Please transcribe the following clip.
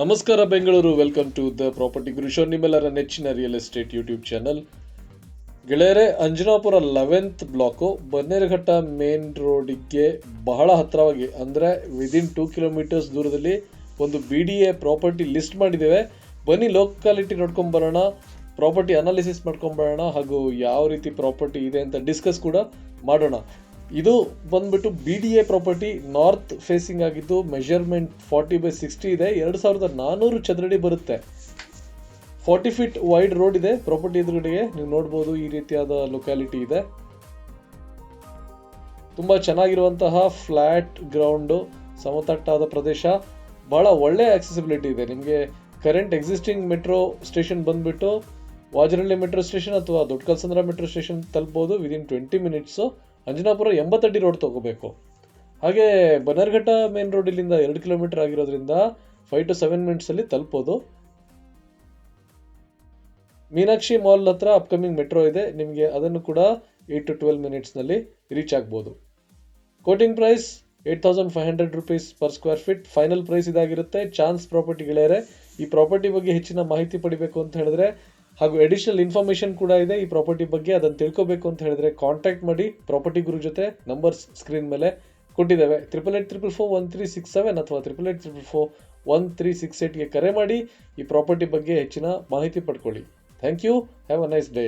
ನಮಸ್ಕಾರ Bengaluru, welcome to the property Guru show, ನಿಮ್ಮೆಲ್ಲರ ನೆಚ್ಚಿನ ರಿಯಲ್ ಎಸ್ಟೇಟ್ ಯೂಟ್ಯೂಬ್ ಚಾನಲ್. ಗೆಳೆಯರೆ, Anjanapura 11th block Bannerghatta main ರೋಡಿಗೆ ಬಹಳ ಹತ್ತಿರವಾಗಿ, ಅಂದರೆ ವಿದಿನ್ 2 ಕಿಲೋಮೀಟರ್ಸ್ ದೂರದಲ್ಲಿ ಒಂದು BDA ಪ್ರಾಪರ್ಟಿ ಲಿಸ್ಟ್ ಮಾಡಿದ್ದೇವೆ. ಬನ್ನಿ ಲೋಕಾಲಿಟಿ ನೋಡ್ಕೊಂಬರೋಣ, ಪ್ರಾಪರ್ಟಿ ಅನಾಲಿಸಿಸ್ ಮಾಡ್ಕೊಂಬರೋಣ, ಹಾಗೂ ಯಾವ ರೀತಿ ಪ್ರಾಪರ್ಟಿ ಇದೆ ಅಂತ ಡಿಸ್ಕಸ್ ಕೂಡ ಮಾಡೋಣ. ಇದು ಬಂದ್ಬಿಟ್ಟು BDA ಪ್ರಾಪರ್ಟಿ, ನಾರ್ತ್ ಫೇಸಿಂಗ್ ಆಗಿದ್ದು, ಮೆಜರ್ಮೆಂಟ್ 40/60 ಇದೆ, 2400 ಚದರಡಿ ಬರುತ್ತೆ. 40 ಫೀಟ್ ವೈಡ್ ರೋಡ್ ಇದೆ ಪ್ರಾಪರ್ಟಿ ಎದುರುಗಡೆಗೆ. ನೀವು ನೋಡ್ಬೋದು, ಈ ರೀತಿಯಾದ ಲೊಕ್ಯಾಲಿಟಿ ಇದೆ. ತುಂಬ ಚೆನ್ನಾಗಿರುವಂತಹ ಫ್ಲಾಟ್ ಗ್ರೌಂಡು, ಸಮತಟ್ಟಾದ ಪ್ರದೇಶ, ಬಹಳ ಒಳ್ಳೆ ಆಕ್ಸೆಸಿಬಿಲಿಟಿ ಇದೆ. ನಿಮಗೆ ಕರೆಂಟ್ ಎಕ್ಸಿಸ್ಟಿಂಗ್ ಮೆಟ್ರೋ ಸ್ಟೇಷನ್ ಬಂದ್ಬಿಟ್ಟು ವಾಜರಳ್ಳಿ ಮೆಟ್ರೋ ಸ್ಟೇಷನ್ ಅಥವಾ ದೊಡ್ಡ ಕಲ್ಸಂದ್ರ ಮೆಟ್ರೋ ಸ್ಟೇಷನ್ ತಲುಪಬಹುದು ವಿದಿನ್ 20 ಮಿನಿಟ್ಸು. ಅಂಜನಾಪುರ 80 ಅಡಿ ರೋಡ್ ತಗೋಬೇಕು. ಹಾಗೆ ಬನ್ನೇರುಘಟ್ಟ ಮೇನ್ ರೋಡ್ ಇಲ್ಲಿಂದ 2 ಕಿಲೋಮೀಟರ್ ಆಗಿರೋದ್ರಿಂದ 5 to 7 ಮಿನಿಟ್ಸಲ್ಲಿ ತಲುಪೋದು. ಮೀನಾಕ್ಷಿ ಮಾಲ್ ಹತ್ರ ಅಪ್ಕಮಿಂಗ್ ಮೆಟ್ರೋ ಇದೆ, ನಿಮಗೆ ಅದನ್ನು ಕೂಡ 8 to 12 ಮಿನಿಟ್ಸ್ನಲ್ಲಿ ರೀಚ್ ಆಗ್ಬೋದು. Quoting price 8,500 rupees per square feet. Final price ಇದಾಗಿರುತ್ತೆ. ಚಾನ್ಸ್ ಪ್ರಾಪರ್ಟಿ ಗೆಳೆಯರೆ, ಈ ಪ್ರಾಪರ್ಟಿ ಬಗ್ಗೆ ಹೆಚ್ಚಿನ ಮಾಹಿತಿ ಪಡಿಬೇಕು ಅಂತ ಹೇಳಿದ್ರೆ, ಹಾಗೂ ಅಡಿಷನಲ್ ಇನ್ಫಾರ್ಮೇಷನ್ ಕೂಡ ಇದೆ ಈ ಪ್ರಾಪರ್ಟಿ ಬಗ್ಗೆ, ಅದನ್ನು ತಿಳ್ಕೋಬೇಕು ಅಂತ ಹೇಳಿದ್ರೆ ಕಾಂಟ್ಯಾಕ್ಟ್ ಮಾಡಿ. ಪ್ರಾಪರ್ಟಿ ಗುರು ಜೊತೆ ನಂಬರ್ಸ್ ಸ್ಕ್ರೀನ್ ಮೇಲೆ ಕೊಟ್ಟಿದ್ದೇವೆ. 8884441367 ಅಥವಾ 88441368ಗೆ ಕರೆ ಮಾಡಿ ಈ ಪ್ರಾಪರ್ಟಿ ಬಗ್ಗೆ ಹೆಚ್ಚಿನ ಮಾಹಿತಿ ಪಡ್ಕೊಳ್ಳಿ. Thank you. Have a nice day.